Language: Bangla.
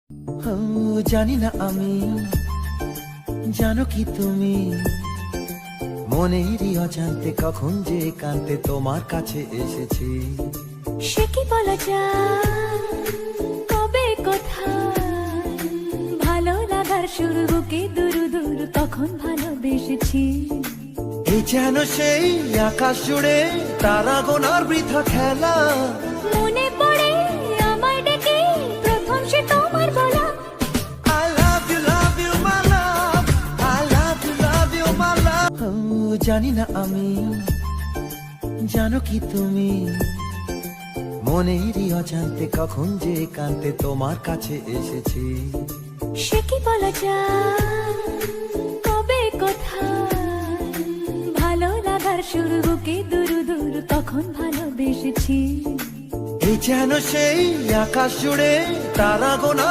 ও জানি না আমি, জানো কি তুমি, মনেরই অজান্তে কখন যে কান্তে তোমার কাছে এসেছি। সে কি বলা যায়, কবে কোথায়, ভালো লাগার শুরু বুকে দুরু দুরু তখন ভালোবেসেছি। এই যেন সেই আকাশ জুড়ে তারা গোনার বৃথা খেলা, মনে পড়ে আমায় ডেকে প্রথম সে তোমার বলা। I love you, love you, my love, I love you, love you, my love। ও জানি না আমি, জানো কি তুমি, মনেরই অজান্তে কখন যে কান্তে তোমার কাছে এসেছি। সে কি বলা যায়, কবে কোথায়, ভালো লাগার শুরু বুকে দুরু দুরু তখন ভালোবেসেছি। এই যেন সেই আকাশ জুড়ে তারা গোনার